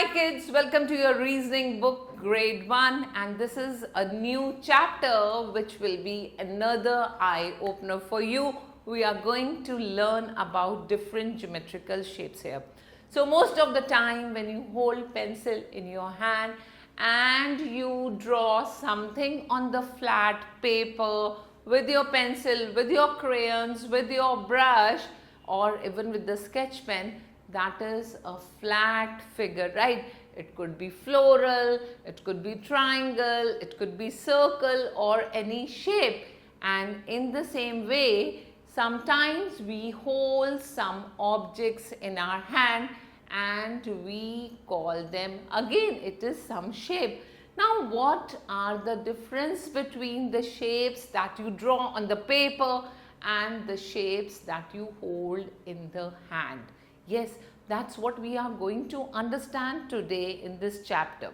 Hi kids, welcome to your reasoning book grade 1, and this is a new chapter which will be another eye opener for you. We are going to learn about different geometrical shapes here. So most of the time when you hold pencil in your hand and you draw something on the flat paper with your pencil, with your crayons, with your brush, or even with the sketch pen, that is a flat figure, right? It could be floral, it could be triangle, it could be circle or any shape. And in the same way, sometimes we hold some objects in our hand and we call them, again it is some shape. Now what are the difference between the shapes that you draw on the paper and the shapes that you hold in the hand? Yes, that's what we are going to understand today in this chapter.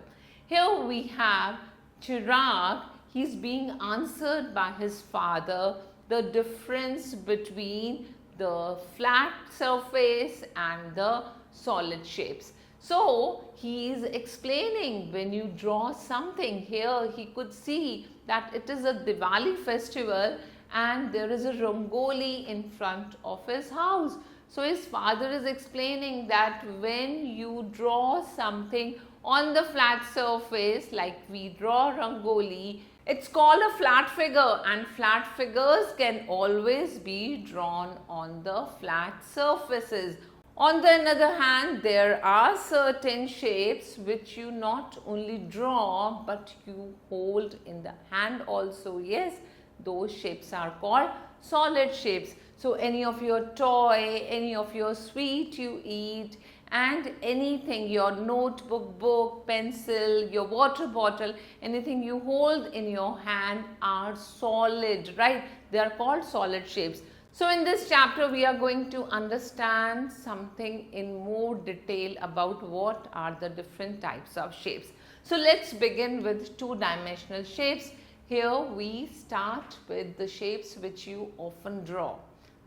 Here we have Chirag. He's being answered by his father the difference between the flat surface and the solid shapes. So he is explaining, when you draw something here, he could see that it is a Diwali festival and there is a rangoli in front of his house. So his father is explaining that when you draw something on the flat surface, like we draw rangoli, it's called a flat figure, and flat figures can always be drawn on the flat surfaces. On the other hand, there are certain shapes which you not only draw but you hold in the hand also. Yes, those shapes are called solid shapes. So any of your toy, any of your sweet you eat, and anything, your notebook, book, pencil, your water bottle, anything you hold in your hand are solid, right? They are called solid shapes. So in this chapter, we are going to understand something in more detail about what are the different types of shapes. So let's begin with two-dimensional shapes. Here we start with the shapes which you often draw.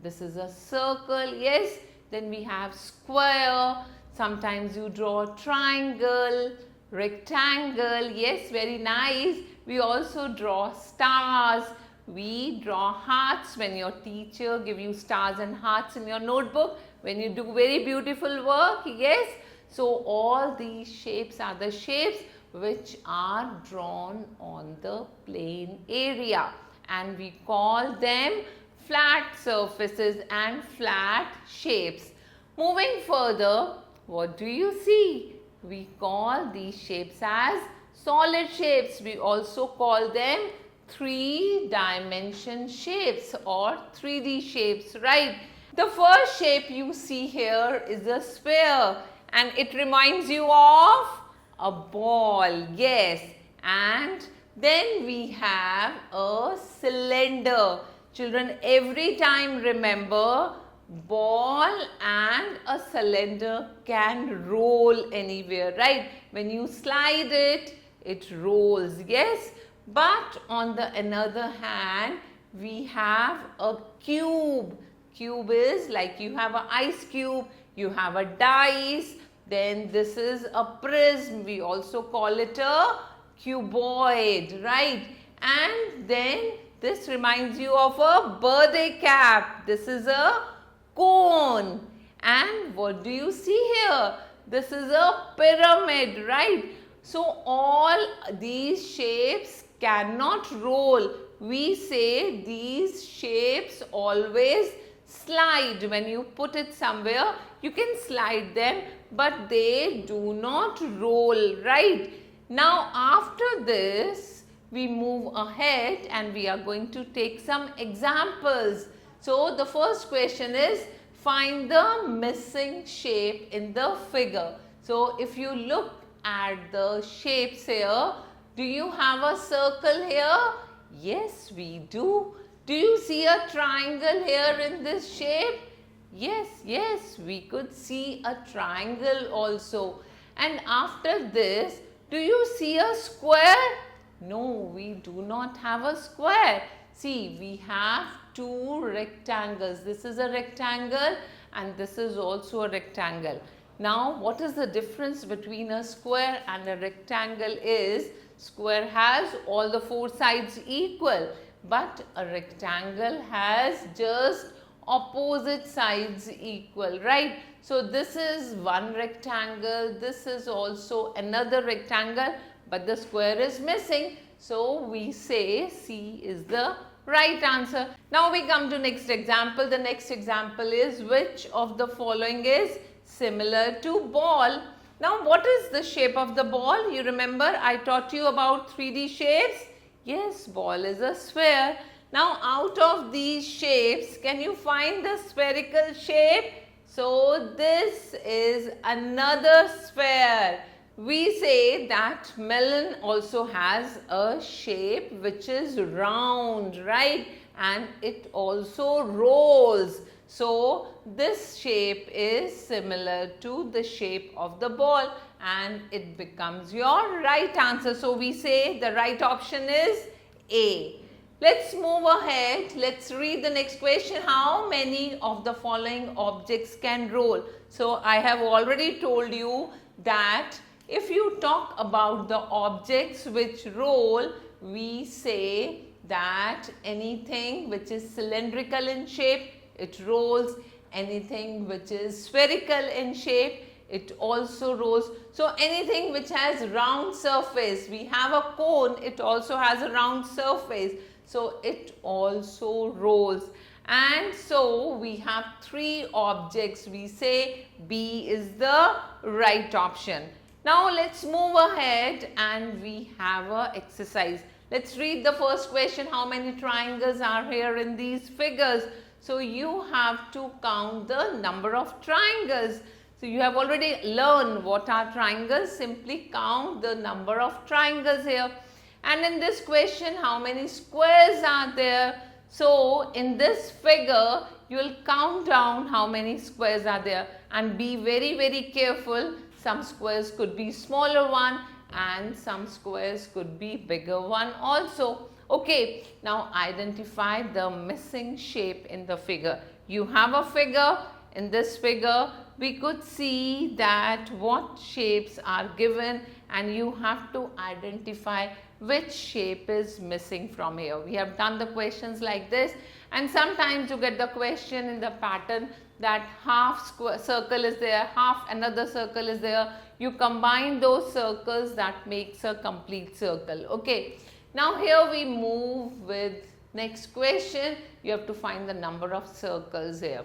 This is a circle, yes. Then we have square. Sometimes you draw triangle, rectangle, yes, very nice. We also draw stars. We draw hearts when your teacher give you stars and hearts in your notebook, when you do very beautiful work, yes. So all these shapes are the shapes which are drawn on the plane area, and we call them flat surfaces and flat shapes. Moving further, what do you see? We call these shapes as solid shapes. We also call them three-dimension shapes or 3D shapes, right? The first shape you see here is a sphere, and it reminds you of a ball, yes. And then we have a cylinder. Children, every time remember, ball and a cylinder can roll anywhere, right? When you slide it, it rolls, yes. But on the other hand, we have a cube. Cube is like you have an ice cube, you have a dice, then this is a prism. We also call it a cuboid, right? And then this reminds you of a birthday cap. This is a cone. And what do you see here? This is a pyramid, right? So all these shapes cannot roll. We say these shapes always slide. When you put it somewhere, you can slide them, but they do not roll, right? Now after this, we move ahead and we are going to take some examples. So the first question is, find the missing shape in the figure. So if you look at the shapes here, do you have a circle here? Yes, we do. Do you see a triangle here in this shape? Yes, we could see a triangle also. And after this, do you see a square? No, we do not have a square. See, we have two rectangles. This is a rectangle and this is also a rectangle. Now, what is the difference between a square and a rectangle is, square has all the four sides equal, but a rectangle has just opposite sides equal, right? So, this is one rectangle, this is also another rectangle, but the square is missing. So, we say C is the right answer. Now, we come to next example. The next example is, which of the following is similar to ball? Now, what is the shape of the ball? You remember I taught you about 3D shapes? Yes, ball is a sphere. Now, out of these shapes, can you find the spherical shape? So, this is another sphere. We say that melon also has a shape which is round, right? And it also rolls. So, this shape is similar to the shape of the ball and it becomes your right answer. So, we say the right option is A. Let's move ahead. Let's read the next question. How many of the following objects can roll? So, I have already told you that if you talk about the objects which roll, we say that anything which is cylindrical in shape, it rolls. Anything which is spherical in shape, it also rolls. So, anything which has round surface, we have a cone, it also has a round surface. So, it also rolls. And so, we have three objects. We say B is the right option. Now, let's move ahead and we have a exercise. Let's read the first question. How many triangles are here in these figures? So, you have to count the number of triangles. So, you have already learned what are triangles. Simply count the number of triangles here. And in this question, how many squares are there? So, in this figure, you will count down how many squares are there and be very, very careful. Some squares could be smaller one and some squares could be bigger one also. Okay, now identify the missing shape in the figure. You have a figure. In this figure, we could see that what shapes are given and you have to identify which shape is missing from here. We have done the questions like this, and sometimes you get the question in the pattern that half square circle is there, half another circle is there. You combine those circles, that makes a complete circle. Okay. Now, here we move with next question. You have to find the number of circles here.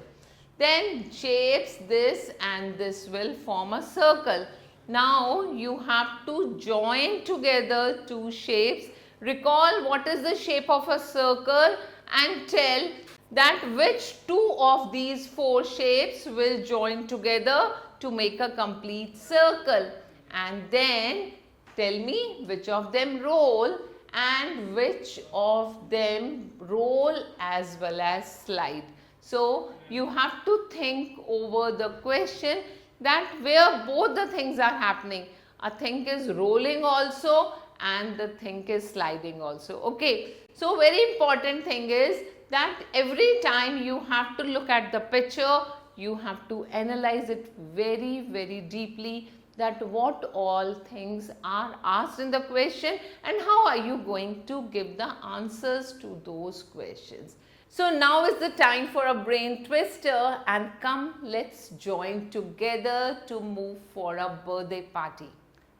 Then shapes this and this will form a circle. Now, you have to join together two shapes. Recall what is the shape of a circle and tell that which two of these four shapes will join together to make a complete circle. And then tell me which of them roll and which of them roll as well as slide. So, you have to think over the question that where both the things are happening. A thing is rolling also and the thing is sliding also. Okay. So, very important thing is that every time you have to look at the picture, you have to analyze it very, very deeply, that what all things are asked in the question and how are you going to give the answers to those questions. So, now is the time for a brain twister, and come, let's join together to move for a birthday party.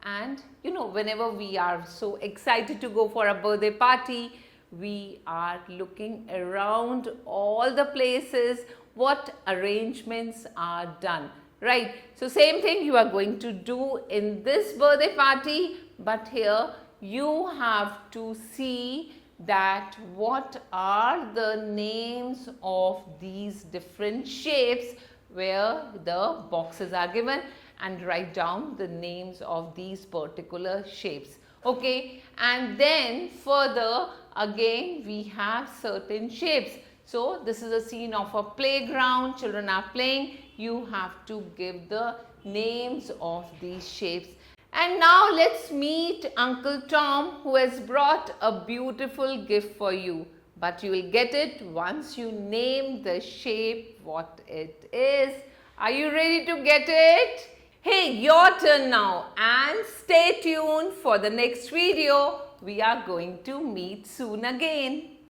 And you know, whenever we are so excited to go for a birthday party, we are looking around all the places what arrangements are done, right? So, same thing you are going to do in this birthday party, but here you have to see that what are the names of these different shapes where the boxes are given, and write down the names of these particular shapes. Okay, and then further again we have certain shapes. So, this is a scene of a playground, children are playing, you have to give the names of these shapes. And now let's meet Uncle Tom, who has brought a beautiful gift for you. But you will get it once you name the shape what it is. Are you ready to get it? Hey, your turn now and stay tuned for the next video. We are going to meet soon again.